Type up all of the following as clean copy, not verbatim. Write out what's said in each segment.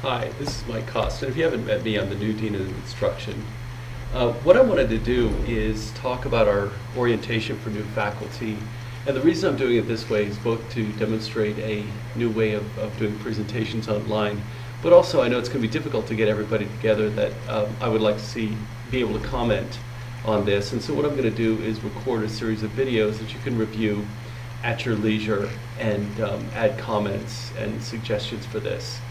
Hi, this is Mike Coste, and if you haven't met me, I'm the new Dean of Instruction. What I wanted to do is talk about our orientation for new faculty, and the reason I'm doing it this way is both to demonstrate a new way of doing presentations online, but also I know it's going to be difficult to get everybody together that I would like to see be able to comment on this, and so what I'm going to do is record a series of videos that you can review at your leisure and add comments and suggestions for this.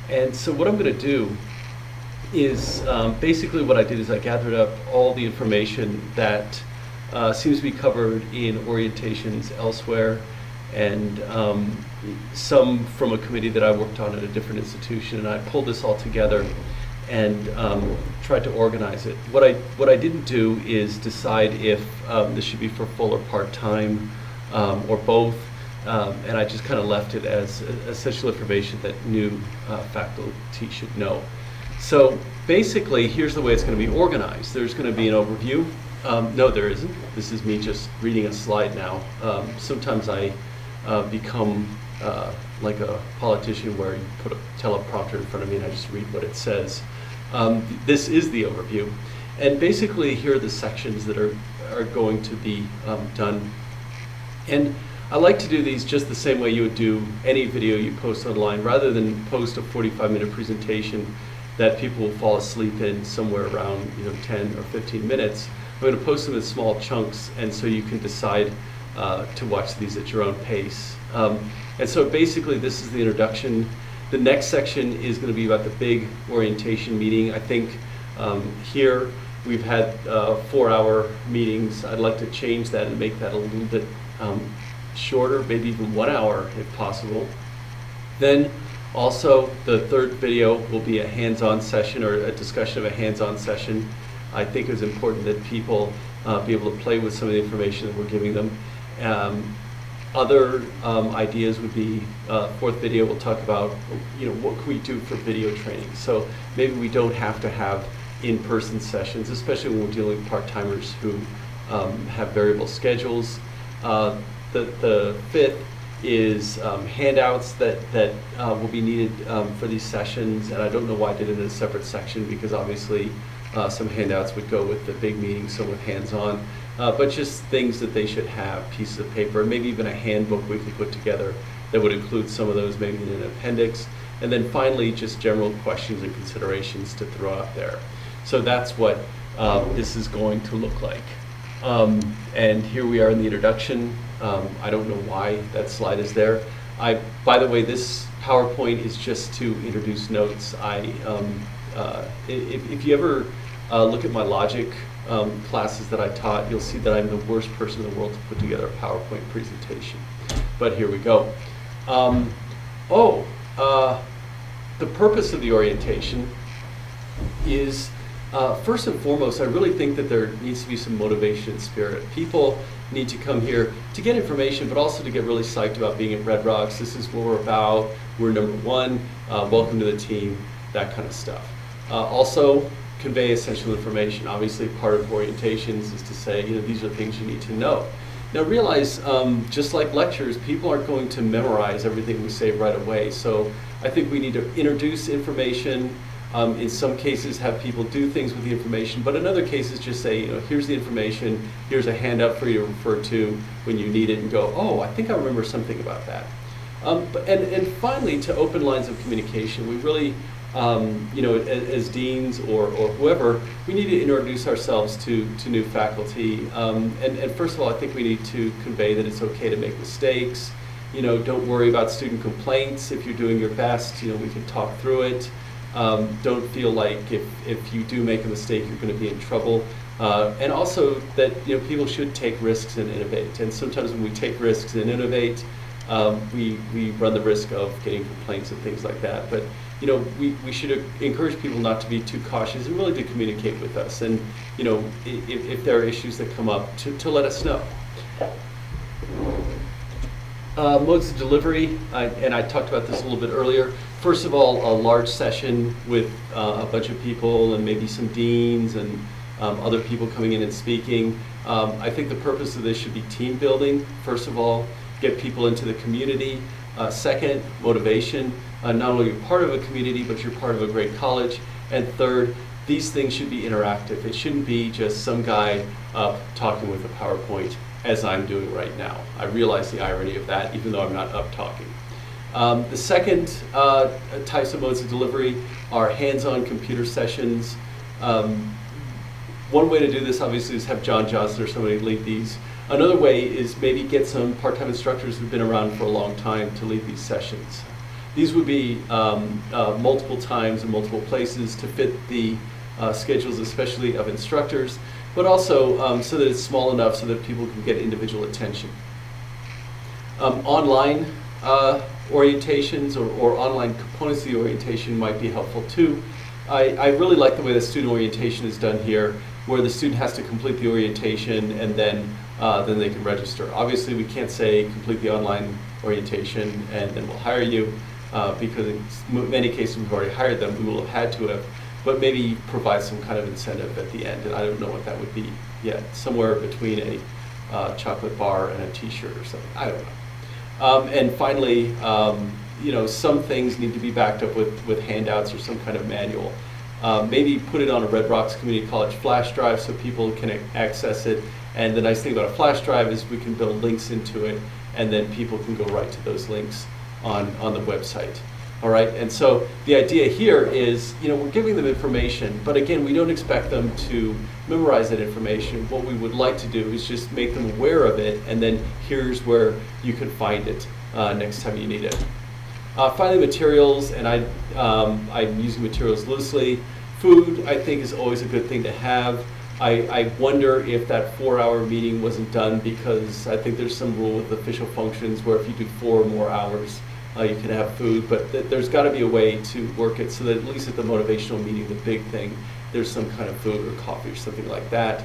And so what I'm going to do is basically what I did is I gathered up all the information that seems to be covered in orientations elsewhere, and some from a committee that I worked on at a different institution, and I pulled this all together and tried to organize it. What I didn't do is decide if this should be for full or part-time or both. And I just kind of left it as essential information that new faculty should know. So basically, here's the way it's going to be organized. There's going to be an overview. No, there isn't. This is me just reading a slide now. Sometimes I become like a politician where you put a teleprompter in front of me and I just read what it says. This is the overview. And basically, here are the sections that are going to be done. And I like to do these just the same way you would do any video you post online, rather than post a 45-minute presentation that people will fall asleep in somewhere around 10 or 15 minutes. I'm going to post them in small chunks, and so you can decide to watch these at your own pace. And so basically this is the introduction. The next section is going to be about the big orientation meeting. I think here we've had 4-hour meetings. I'd like to change that and make that a little bit shorter, maybe even 1 hour if possible. Then also the third video will be a hands-on session, or a discussion of a hands-on session. I think it's important that people be able to play with some of the information that we're giving them. Other ideas would be, fourth video we'll talk about what can we do for video training. So maybe we don't have to have in-person sessions, especially when we're dealing with part-timers who have variable schedules. The fifth is handouts that will be needed for these sessions, and I don't know why I did it in a separate section, because obviously some handouts would go with the big meeting, some with hands-on, but just things that they should have, pieces of paper, and maybe even a handbook we could put together that would include some of those, maybe in an appendix. And then finally, just general questions and considerations to throw out there. So that's what this is going to look like. And here we are in the introduction. I don't know why that slide is there. By the way, this PowerPoint is just to introduce notes. If you ever look at my logic classes that I taught, you'll see that I'm the worst person in the world to put together a PowerPoint presentation. But here we go. The purpose of the orientation is, first and foremost, I really think that there needs to be some motivation and spirit. People need to come here to get information, but also to get really psyched about being at Red Rocks. This is what we're about. We're number one. Welcome to the team, that kind of stuff. Also, convey essential information. Obviously, part of orientations is to say, these are things you need to know. Now realize, just like lectures, people aren't going to memorize everything we say right away. So I think we need to introduce information. In some cases, have people do things with the information, but in other cases, just say, here's the information, here's a handout for you to refer to when you need it, and go, oh, I think I remember something about that. And finally, to open lines of communication, we really, as deans or whoever, we need to introduce ourselves to new faculty. And first of all, I think we need to convey that it's okay to make mistakes. Don't worry about student complaints. If you're doing your best, we can talk through it. Don't feel like if you do make a mistake, you're going to be in trouble. And also that people should take risks and innovate. And sometimes when we take risks and innovate, we run the risk of getting complaints and things like that. But we should encourage people not to be too cautious and really to communicate with us. And if there are issues that come up, to let us know. Modes of delivery, and I talked about this a little bit earlier. First of all, a large session with a bunch of people and maybe some deans and other people coming in and speaking. I think the purpose of this should be team building. First of all, get people into the community. Second, motivation. not only you're part of a community, but you're part of a great college. And third, these things should be interactive. It shouldn't be just some guy up talking with a PowerPoint as I'm doing right now. I realize the irony of that, even though I'm not up talking. The second types of modes of delivery are hands-on computer sessions. One way to do this, obviously, is have John Johnson or somebody lead these. Another way is maybe get some part-time instructors who've been around for a long time to lead these sessions. These would be multiple times in multiple places to fit the schedules, especially of instructors, but also so that it's small enough so that people can get individual attention. Online orientations or online components of the orientation might be helpful too. I really like the way the student orientation is done here, where the student has to complete the orientation and then they can register. Obviously, we can't say complete the online orientation and then we'll hire you, because in many cases we've already hired them. We will have had to have, but maybe provide some kind of incentive at the end, and I don't know what that would be yet. Somewhere between a chocolate bar and a T-shirt or something. I don't know. And finally, some things need to be backed up with handouts or some kind of manual. Maybe put it on a Red Rocks Community College flash drive so people can access it. And the nice thing about a flash drive is we can build links into it, and then people can go right to those links on the website. All right, and so the idea here is, we're giving them information, but again, we don't expect them to memorize that information. What we would like to do is just make them aware of it, and then here's where you can find it next time you need it. Finally, materials, and I'm using materials loosely. Food, I think, is always a good thing to have. I wonder if that 4-hour meeting wasn't done because I think there's some rule with official functions where if you do 4 or more hours, you can have food, but there's got to be a way to work it so that at least at the motivational meeting, the big thing, there's some kind of food or coffee or something like that.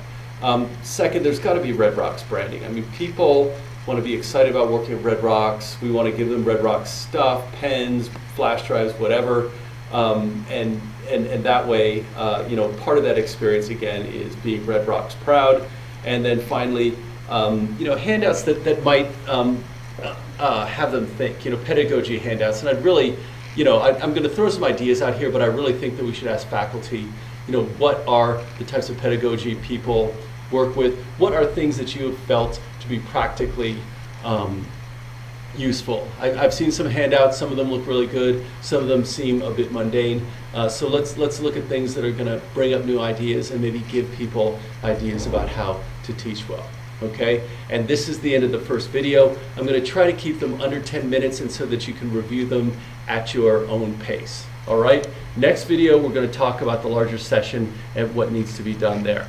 Second, there's got to be Red Rocks branding. I mean, people want to be excited about working at Red Rocks. We want to give them Red Rocks stuff, pens, flash drives, whatever, and that way, part of that experience again is being Red Rocks proud. And then finally, handouts that might have them think, pedagogy handouts. And I'd really, I'm going to throw some ideas out here, but I really think that we should ask faculty, what are the types of pedagogy people work with? What are things that you have felt to be practically useful? I've seen some handouts. Some of them look really good. Some of them seem a bit mundane. So let's look at things that are going to bring up new ideas and maybe give people ideas about how to teach well. Okay, and this is the end of the first video. I'm going to try to keep them under 10 minutes and so that you can review them at your own pace. All right, next video we're going to talk about the larger session and what needs to be done there.